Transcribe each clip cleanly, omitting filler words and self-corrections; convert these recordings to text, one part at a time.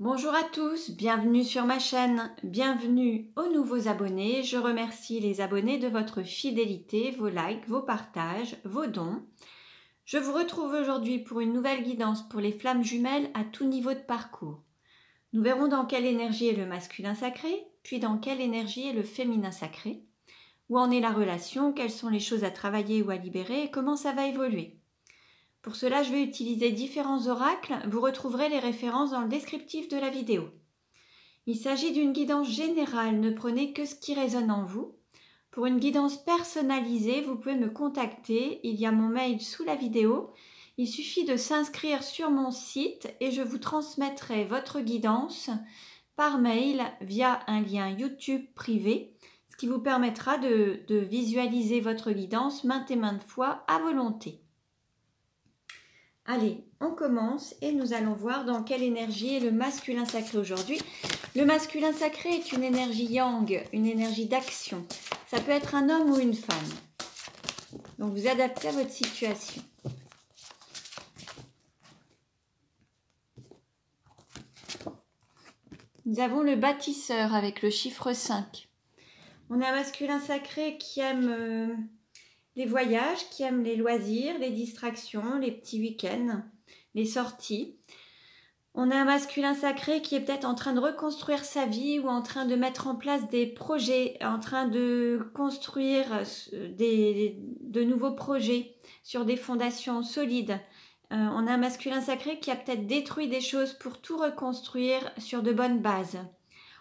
Bonjour à tous, bienvenue sur ma chaîne, bienvenue aux nouveaux abonnés. Je remercie les abonnés de votre fidélité, vos likes, vos partages, vos dons. Je vous retrouve aujourd'hui pour une nouvelle guidance pour les flammes jumelles à tout niveau de parcours. Nous verrons dans quelle énergie est le masculin sacré, puis dans quelle énergie est le féminin sacré, où en est la relation, quelles sont les choses à travailler ou à libérer et comment ça va évoluer. Pour cela, je vais utiliser différents oracles. Vous retrouverez les références dans le descriptif de la vidéo. Il s'agit d'une guidance générale, ne prenez que ce qui résonne en vous. Pour une guidance personnalisée, vous pouvez me contacter. Il y a mon mail sous la vidéo. Il suffit de s'inscrire sur mon site et je vous transmettrai votre guidance par mail via un lien YouTube privé, ce qui vous permettra de visualiser votre guidance maintes et maintes fois à volonté. Allez, on commence et nous allons voir dans quelle énergie est le masculin sacré aujourd'hui. Le masculin sacré est une énergie yang, une énergie d'action. Ça peut être un homme ou une femme. Donc vous adaptez à votre situation. Nous avons le bâtisseur avec le chiffre 5. On a un masculin sacré qui aime les voyages, qui aiment les loisirs, les distractions, les petits week-ends, les sorties. On a un masculin sacré qui est peut-être en train de reconstruire sa vie ou en train de mettre en place des projets, en train de construire de nouveaux projets sur des fondations solides. On a un masculin sacré qui a peut-être détruit des choses pour tout reconstruire sur de bonnes bases.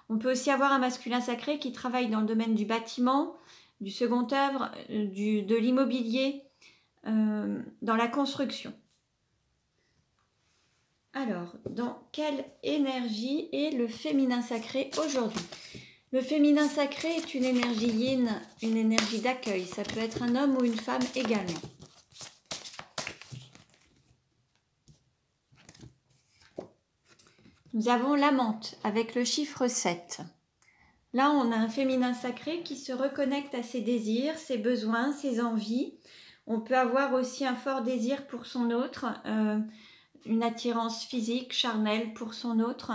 On peut aussi avoir un masculin sacré qui travaille dans le domaine du bâtiment, du second œuvre, de l'immobilier, dans la construction. Alors, dans quelle énergie est le féminin sacré aujourd'hui? Le féminin sacré est une énergie yin, une énergie d'accueil. Ça peut être un homme ou une femme également. Nous avons la menthe avec le chiffre 7. Là, on a un féminin sacré qui se reconnecte à ses désirs, ses besoins, ses envies. On peut avoir aussi un fort désir pour son autre, une attirance physique, charnelle pour son autre.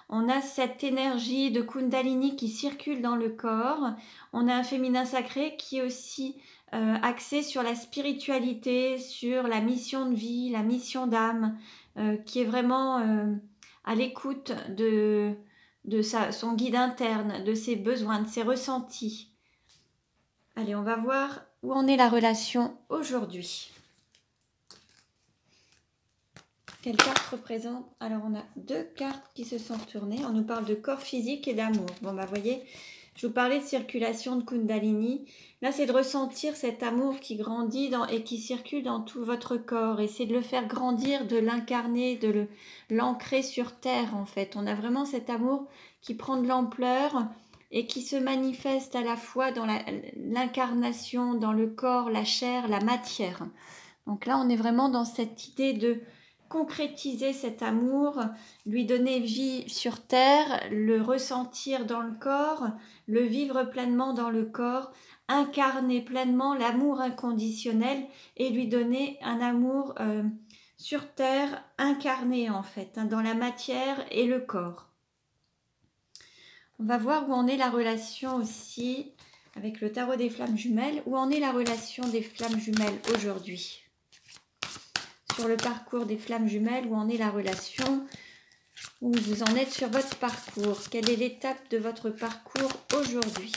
On a cette énergie de Kundalini qui circule dans le corps. On a un féminin sacré qui est aussi axé sur la spiritualité, sur la mission de vie, la mission d'âme, qui est vraiment à l'écoute de son guide interne, de ses besoins, de ses ressentis. Allez, on va voir où en est la relation aujourd'hui. Quelle carte représente? Alors, on a deux cartes qui se sont retournées. On nous parle de corps physique et d'amour. Bon, bah, voyez, je vous parlais de circulation de Kundalini. Là, c'est de ressentir cet amour qui grandit et qui circule dans tout votre corps. Et c'est de le faire grandir, de l'incarner, de l'ancrer sur terre, en fait. On a vraiment cet amour qui prend de l'ampleur et qui se manifeste à la fois dans l'incarnation, dans le corps, la chair, la matière. Donc là, on est vraiment dans cette idée de concrétiser cet amour, lui donner vie sur terre, le ressentir dans le corps, le vivre pleinement dans le corps, incarner pleinement l'amour inconditionnel et lui donner un amour sur terre incarné en fait, dans la matière et le corps. On va voir où en est la relation aussi avec le tarot des flammes jumelles, où en est la relation des flammes jumelles aujourd'hui. Sur le parcours des flammes jumelles, où en est la relation, où vous en êtes sur votre parcours. Quelle est l'étape de votre parcours aujourd'hui?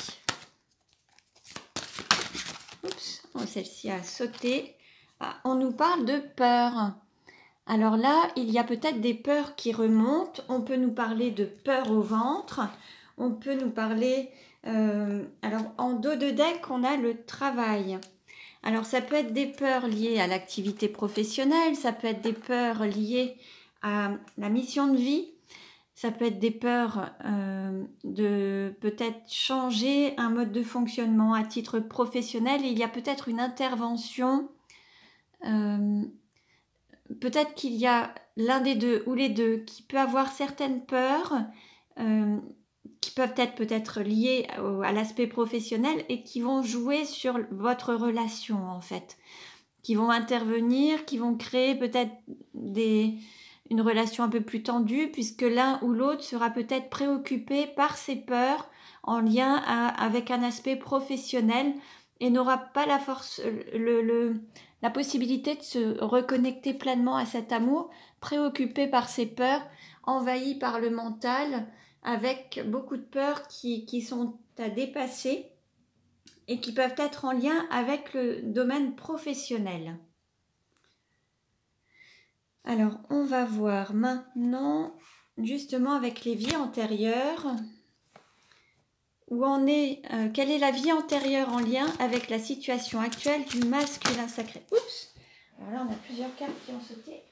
Oups, oh, celle-ci a sauté. Ah, on nous parle de peur. Alors là, il y a peut-être des peurs qui remontent. On peut nous parler de peur au ventre. On peut nous parler... alors, en dos de deck, on a le travail. Alors, ça peut être des peurs liées à l'activité professionnelle, ça peut être des peurs liées à la mission de vie, ça peut être des peurs de peut-être changer un mode de fonctionnement à titre professionnel. Il y a peut-être une intervention, peut-être qu'il y a l'un des deux ou les deux qui peut avoir certaines peurs qui peuvent être peut-être liées à l'aspect professionnel et qui vont jouer sur votre relation en fait, qui vont intervenir, qui vont créer peut-être une relation un peu plus tendue, puisque l'un ou l'autre sera peut-être préoccupé par ses peurs en lien avec un aspect professionnel et n'aura pas la force, la possibilité de se reconnecter pleinement à cet amour, préoccupé par ses peurs, envahi par le mental, avec beaucoup de peurs qui sont à dépasser et qui peuvent être en lien avec le domaine professionnel. Alors, on va voir maintenant, justement avec les vies antérieures, quelle est la vie antérieure en lien avec la situation actuelle du masculin sacré. Oups! Alors là, on a plusieurs cartes qui ont sauté.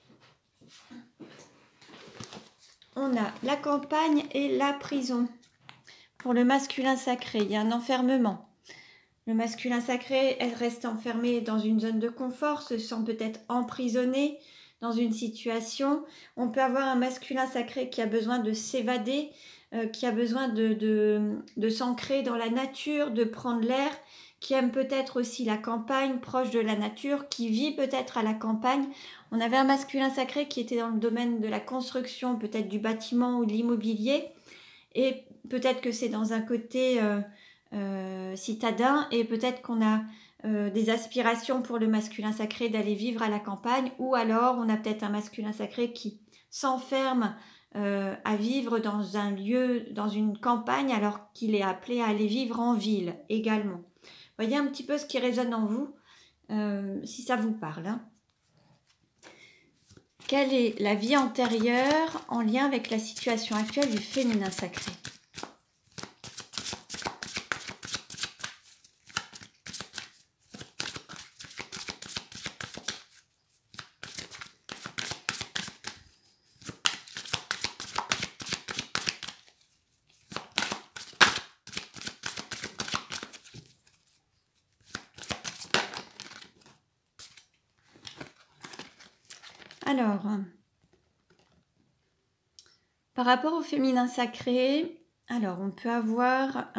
On a la campagne et la prison. Pour le masculin sacré, il y a un enfermement. Le masculin sacré, elle reste enfermé dans une zone de confort, se sent peut-être emprisonné dans une situation. On peut avoir un masculin sacré qui a besoin de s'évader, qui a besoin de s'ancrer dans la nature, de prendre l'air, qui aime peut-être aussi la campagne, proche de la nature, qui vit peut-être à la campagne. On avait un masculin sacré qui était dans le domaine de la construction, peut-être du bâtiment ou de l'immobilier, et peut-être que c'est dans un côté citadin, et peut-être qu'on a des aspirations pour le masculin sacré d'aller vivre à la campagne, ou alors on a peut-être un masculin sacré qui s'enferme à vivre dans un lieu, dans une campagne, alors qu'il est appelé à aller vivre en ville également. Voyez un petit peu ce qui résonne en vous, si ça vous parle. Hein. Quelle est la vie antérieure en lien avec la situation actuelle du féminin sacré ? Alors, par rapport au féminin sacré, alors on peut avoir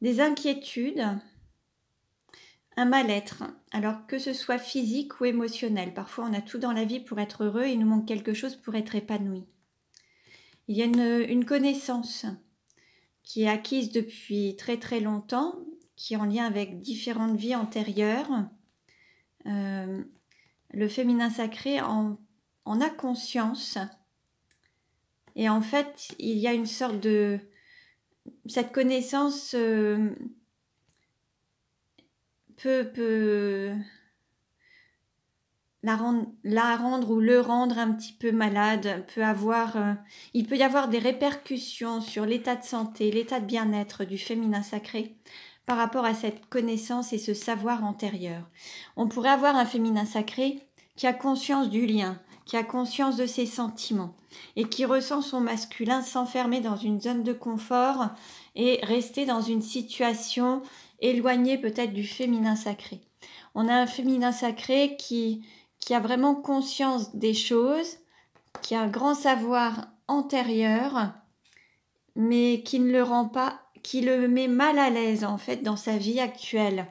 des inquiétudes, un mal-être, alors que ce soit physique ou émotionnel. Parfois on a tout dans la vie pour être heureux et il nous manque quelque chose pour être épanoui. Il y a une connaissance qui est acquise depuis très très longtemps, qui est en lien avec différentes vies antérieures. Le féminin sacré en a conscience, et en fait il y a une sorte de... Cette connaissance peut la rendre ou le rendre un petit peu malade, il peut y avoir des répercussions sur l'état de santé, l'état de bien-être du féminin sacré par rapport à cette connaissance et ce savoir antérieur. On pourrait avoir un féminin sacré qui a conscience du lien, qui a conscience de ses sentiments et qui ressent son masculin s'enfermer dans une zone de confort et rester dans une situation éloignée peut-être du féminin sacré. On a un féminin sacré qui a vraiment conscience des choses, qui a un grand savoir antérieur, mais qui ne le rend pas, qui le met mal à l'aise en fait dans sa vie actuelle.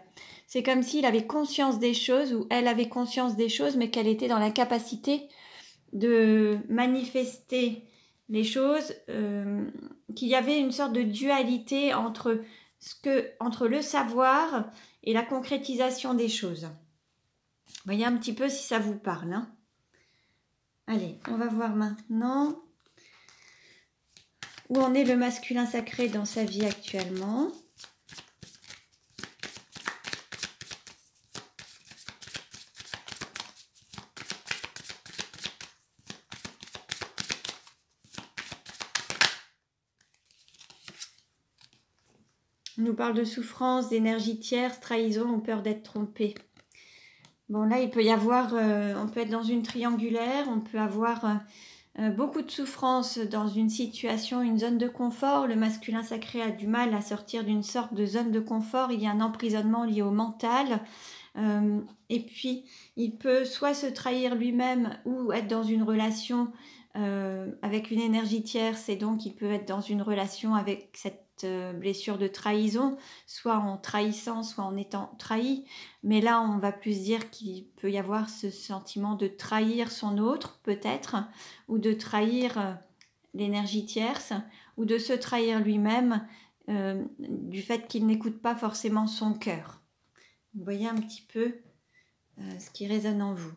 C'est comme s'il avait conscience des choses, ou elle avait conscience des choses, mais qu'elle était dans la capacité de manifester les choses, qu'il y avait une sorte de dualité entre le savoir et la concrétisation des choses. Voyez un petit peu si ça vous parle. Hein. Allez, on va voir maintenant où en est le masculin sacré dans sa vie actuellement. On nous parle de souffrance, d'énergie tierce, trahison ou peur d'être trompé. Bon, là, il peut y avoir, on peut être dans une triangulaire, on peut avoir beaucoup de souffrance dans une situation, une zone de confort. Le masculin sacré a du mal à sortir d'une sorte de zone de confort. Il y a un emprisonnement lié au mental. Et puis, il peut soit se trahir lui-même ou être dans une relation avec une énergie tierce, et donc il peut être dans une relation avec cette blessure de trahison, soit en trahissant, soit en étant trahi. Mais là, on va plus dire qu'il peut y avoir ce sentiment de trahir son autre, peut-être, ou de trahir l'énergie tierce, ou de se trahir lui-même du fait qu'il n'écoute pas forcément son cœur. Vous voyez un petit peu ce qui résonne en vous.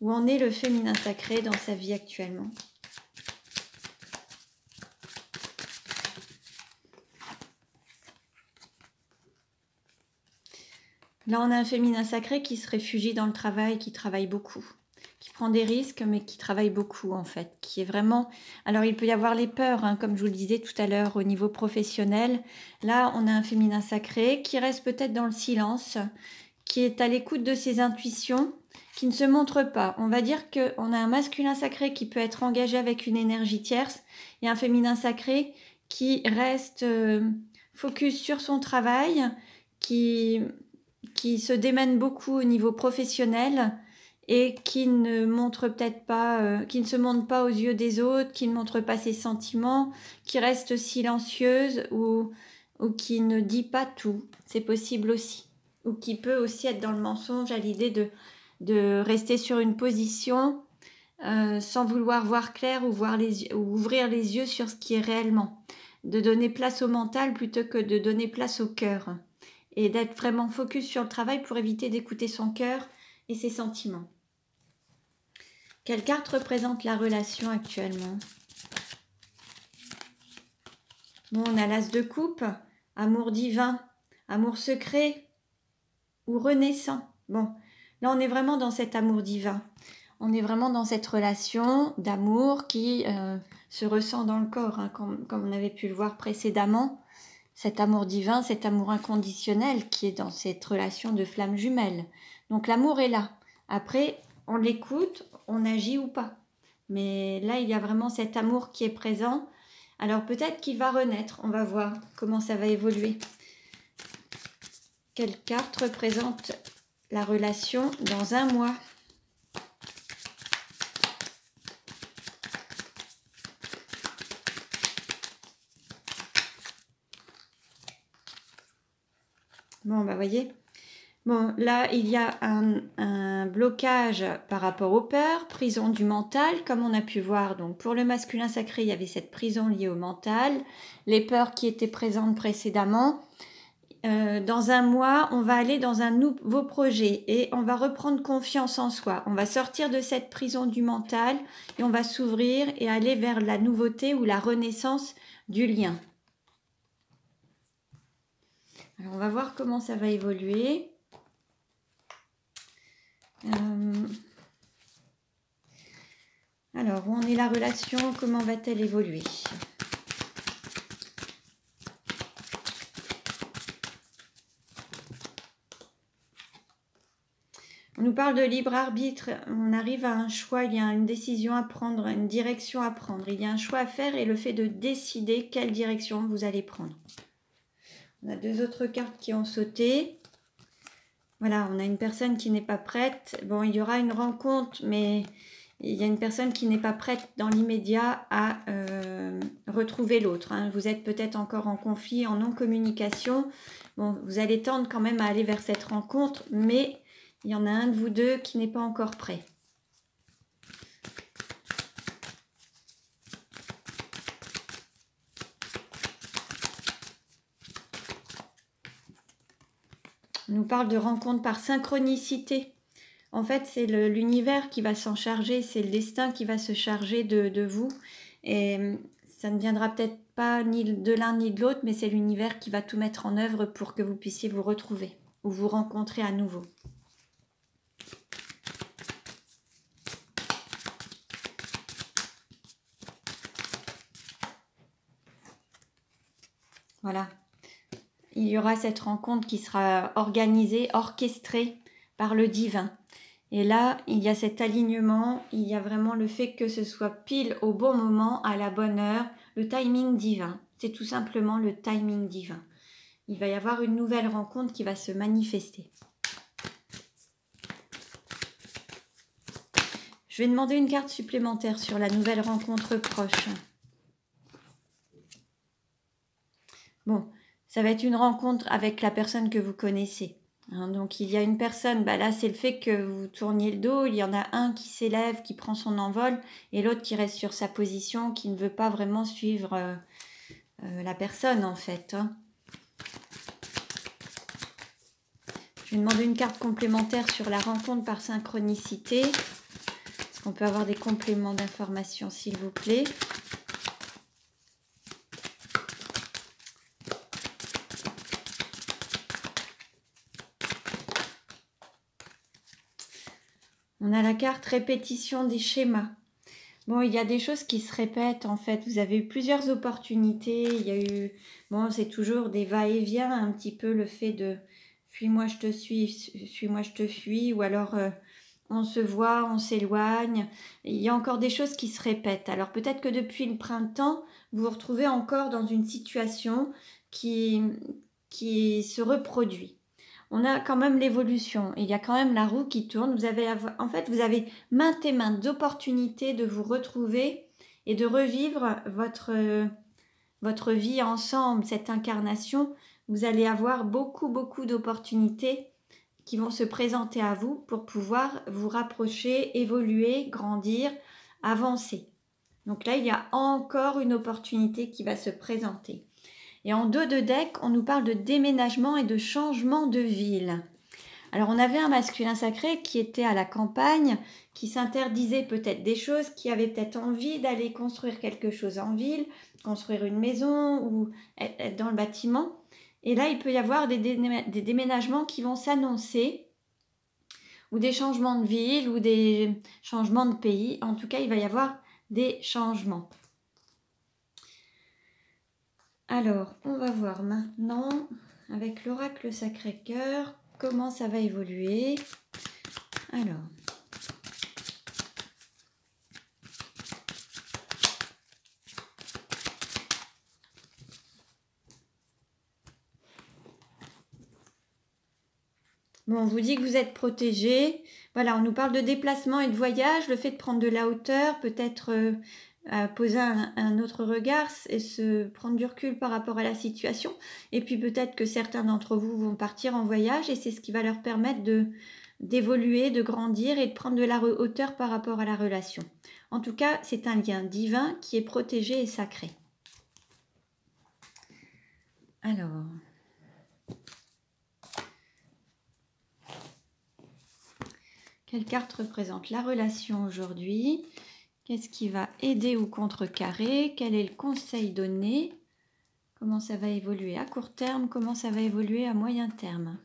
Où en est le féminin sacré dans sa vie actuellement? Là, on a un féminin sacré qui se réfugie dans le travail, qui travaille beaucoup, qui prend des risques, mais qui travaille beaucoup, en fait, qui est vraiment... Alors, il peut y avoir les peurs, hein, comme je vous le disais tout à l'heure, au niveau professionnel. Là, on a un féminin sacré qui reste peut-être dans le silence, qui est à l'écoute de ses intuitions, qui ne se montre pas. On va dire qu'on a un masculin sacré qui peut être engagé avec une énergie tierce, et un féminin sacré qui reste focus sur son travail, qui se démène beaucoup au niveau professionnel et qui ne montre peut-être pas, qui ne se montre pas aux yeux des autres, qui ne montre pas ses sentiments, qui reste silencieuse ou qui ne dit pas tout. C'est possible aussi. Ou qui peut aussi être dans le mensonge à l'idée de rester sur une position sans vouloir voir clair ou ouvrir les yeux sur ce qui est réellement. De donner place au mental plutôt que de donner place au cœur. Et d'être vraiment focus sur le travail pour éviter d'écouter son cœur et ses sentiments. Quelle carte représente la relation actuellement? Bon, on a l'as de coupe, amour divin, amour secret ou renaissant. Bon, là on est vraiment dans cet amour divin. On est vraiment dans cette relation d'amour qui se ressent dans le corps, hein, comme on avait pu le voir précédemment. Cet amour divin, cet amour inconditionnel qui est dans cette relation de flamme jumelle. Donc l'amour est là. Après, on l'écoute, on agit ou pas. Mais là, il y a vraiment cet amour qui est présent. Alors peut-être qu'il va renaître. On va voir comment ça va évoluer. Quelle carte représente la relation dans un mois? Bon, bah voyez. Bon, là, il y a un blocage par rapport aux peurs, prison du mental, comme on a pu voir. Donc, pour le masculin sacré, il y avait cette prison liée au mental, les peurs qui étaient présentes précédemment. Dans un mois, on va aller dans un nouveau projet et on va reprendre confiance en soi. On va sortir de cette prison du mental et on va s'ouvrir et aller vers la nouveauté ou la renaissance du lien. Alors, on va voir comment ça va évoluer. Alors, où en est la relation? Comment va-t-elle évoluer? On nous parle de libre arbitre. On arrive à un choix, il y a une décision à prendre, une direction à prendre. Il y a un choix à faire et le fait de décider quelle direction vous allez prendre. On a deux autres cartes qui ont sauté. Voilà, on a une personne qui n'est pas prête. Bon, il y aura une rencontre, mais il y a une personne qui n'est pas prête dans l'immédiat à retrouver l'autre. Hein. Vous êtes peut-être encore en conflit, en non-communication. Bon, vous allez tendre quand même à aller vers cette rencontre, mais il y en a un de vous deux qui n'est pas encore prêt. On nous parle de rencontre par synchronicité. En fait, c'est l'univers qui va s'en charger, c'est le destin qui va se charger de vous. Et ça ne viendra peut-être pas ni de l'un ni de l'autre, mais c'est l'univers qui va tout mettre en œuvre pour que vous puissiez vous retrouver ou vous rencontrer à nouveau. Voilà. Il y aura cette rencontre qui sera organisée, orchestrée par le divin. Et là, il y a cet alignement, il y a vraiment le fait que ce soit pile au bon moment, à la bonne heure, le timing divin. C'est tout simplement le timing divin. Il va y avoir une nouvelle rencontre qui va se manifester. Je vais demander une carte supplémentaire sur la nouvelle rencontre proche. Bon, ça va être une rencontre avec la personne que vous connaissez. Hein, donc il y a une personne, bah là c'est le fait que vous tourniez le dos, il y en a un qui s'élève, qui prend son envol, et l'autre qui reste sur sa position, qui ne veut pas vraiment suivre la personne en fait. Hein. Je vais demander une carte complémentaire sur la rencontre par synchronicité. Est-ce qu'on peut avoir des compléments d'information s'il vous plaît? On a la carte répétition des schémas. Bon, il y a des choses qui se répètent en fait. Vous avez eu plusieurs opportunités. Il y a eu... Bon, c'est toujours des va-et-vient, un petit peu le fait de fuis-moi, je te suis, suis-moi, je te fuis. Ou alors on se voit, on s'éloigne. Il y a encore des choses qui se répètent. Alors peut-être que depuis le printemps, vous vous retrouvez encore dans une situation qui se reproduit. On a quand même l'évolution, il y a quand même la roue qui tourne. En fait, vous avez maintes et maintes opportunités de vous retrouver et de revivre votre vie ensemble, cette incarnation. Vous allez avoir beaucoup d'opportunités qui vont se présenter à vous pour pouvoir vous rapprocher, évoluer, grandir, avancer. Donc là, il y a encore une opportunité qui va se présenter. Et en dos de deck, on nous parle de déménagement et de changement de ville. Alors on avait un masculin sacré qui était à la campagne, qui s'interdisait peut-être des choses, qui avait peut-être envie d'aller construire quelque chose en ville, construire une maison ou être dans le bâtiment. Et là, il peut y avoir des déménagements qui vont s'annoncer, ou des changements de ville, ou des changements de pays. En tout cas, il va y avoir des changements. Alors, on va voir maintenant, avec l'oracle Sacré-Cœur, comment ça va évoluer. Alors, bon, on vous dit que vous êtes protégé. Voilà, on nous parle de déplacement et de voyage, le fait de prendre de la hauteur, peut-être poser un autre regard et se prendre du recul par rapport à la situation. Et puis peut-être que certains d'entre vous vont partir en voyage et c'est ce qui va leur permettre d'évoluer, de grandir et de prendre de la hauteur par rapport à la relation. En tout cas, c'est un lien divin qui est protégé et sacré. Alors... quelle carte représente la relation aujourd'hui? Qu'est-ce qui va aider ou contrecarrer? Quel est le conseil donné? Comment ça va évoluer à court terme? Comment ça va évoluer à moyen terme?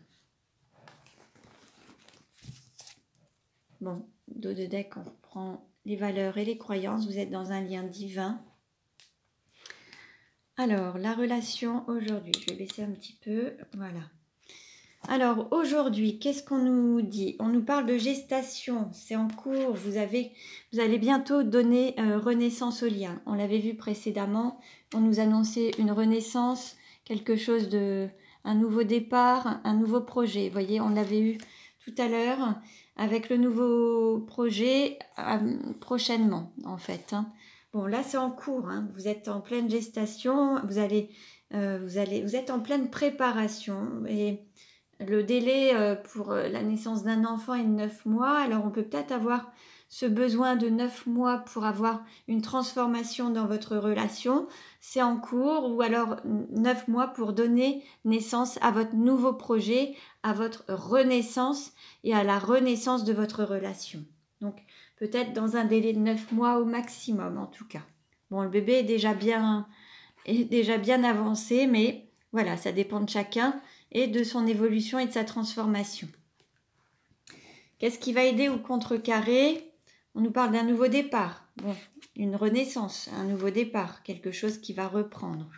Bon, dos de deck, on reprend les valeurs et les croyances. Vous êtes dans un lien divin. Alors, la relation aujourd'hui, je vais baisser un petit peu. Voilà. Alors aujourd'hui, qu'est-ce qu'on nous dit? On nous parle de gestation, c'est en cours, vous allez bientôt donner renaissance au lien. On l'avait vu précédemment, on nous annonçait une renaissance, quelque chose un nouveau départ, un nouveau projet. Vous voyez, on l'avait eu tout à l'heure avec le nouveau projet prochainement en fait. Hein. Bon là c'est en cours, hein. Vous êtes en pleine gestation, vous êtes en pleine préparation et... le délai pour la naissance d'un enfant est de 9 mois. Alors, on peut peut-être avoir ce besoin de 9 mois pour avoir une transformation dans votre relation. C'est en cours. Ou alors 9 mois pour donner naissance à votre nouveau projet, à votre renaissance et à la renaissance de votre relation. Donc, peut-être dans un délai de 9 mois au maximum, en tout cas. Bon, le bébé est déjà bien avancé, mais voilà, ça dépend de chacun et de son évolution et de sa transformation. Qu'est-ce qui va aider ou contrecarrer? On nous parle d'un nouveau départ, bon, une renaissance, un nouveau départ, quelque chose qui va reprendre.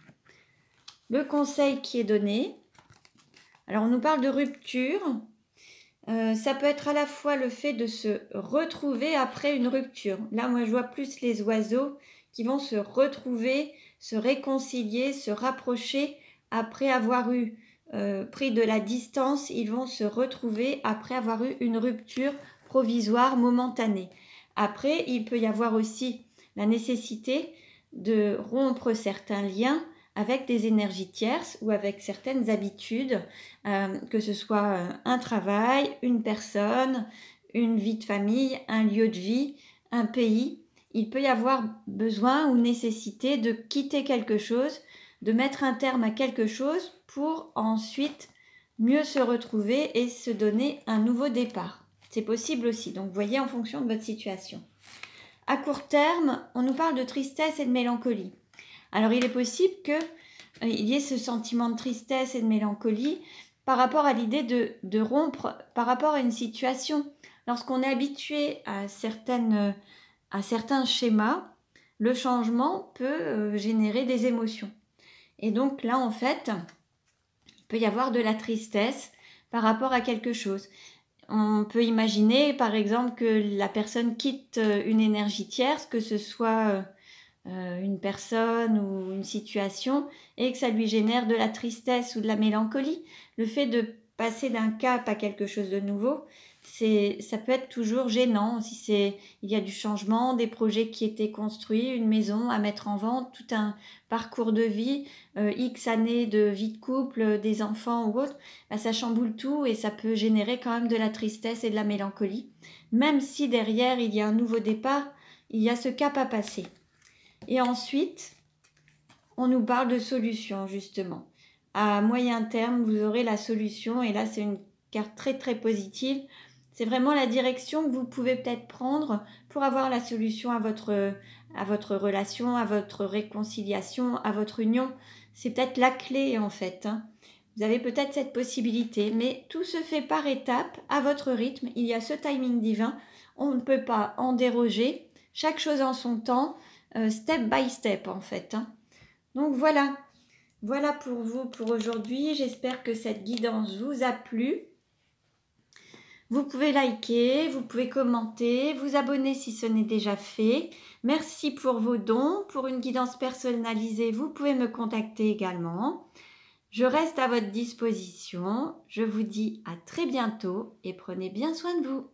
Le conseil qui est donné, alors on nous parle de rupture, ça peut être à la fois le fait de se retrouver après une rupture. Là, moi, je vois plus les oiseaux qui vont se retrouver, se réconcilier, se rapprocher après avoir pris de la distance. Ils vont se retrouver après avoir eu une rupture provisoire, momentanée. Après, il peut y avoir aussi la nécessité de rompre certains liens avec des énergies tierces ou avec certaines habitudes, que ce soit un travail, une personne, une vie de famille, un lieu de vie, un pays. Il peut y avoir besoin ou nécessité de quitter quelque chose, de mettre un terme à quelque chose pour ensuite mieux se retrouver et se donner un nouveau départ. C'est possible aussi, donc voyez en fonction de votre situation. À court terme, on nous parle de tristesse et de mélancolie. Alors il est possible qu'il y ait ce sentiment de tristesse et de mélancolie par rapport à l'idée de rompre, par rapport à une situation. Lorsqu'on est habitué à certains schémas, le changement peut générer des émotions. Et donc là, en fait, il peut y avoir de la tristesse par rapport à quelque chose. On peut imaginer, par exemple, que la personne quitte une énergie tierce, que ce soit une personne ou une situation, et que ça lui génère de la tristesse ou de la mélancolie. Le fait de passer d'un cap à quelque chose de nouveau, ça peut être toujours gênant. Si il y a du changement, des projets qui étaient construits, une maison à mettre en vente, tout un parcours de vie, X années de vie de couple, des enfants ou autre, ça chamboule tout et ça peut générer quand même de la tristesse et de la mélancolie. Même si derrière il y a un nouveau départ, il y a ce cap à passer. Et ensuite, on nous parle de solution justement. À moyen terme, vous aurez la solution et là c'est une carte très très positive. C'est vraiment la direction que vous pouvez peut-être prendre pour avoir la solution à votre relation, à votre réconciliation, à votre union. C'est peut-être la clé en fait. Vous avez peut-être cette possibilité, mais tout se fait par étapes, à votre rythme. Il y a ce timing divin, on ne peut pas en déroger. Chaque chose en son temps, step by step en fait. Donc voilà pour vous pour aujourd'hui. J'espère que cette guidance vous a plu. Vous pouvez liker, vous pouvez commenter, vous abonner si ce n'est déjà fait. Merci pour vos dons. Pour une guidance personnalisée, vous pouvez me contacter également. Je reste à votre disposition. Je vous dis à très bientôt et prenez bien soin de vous.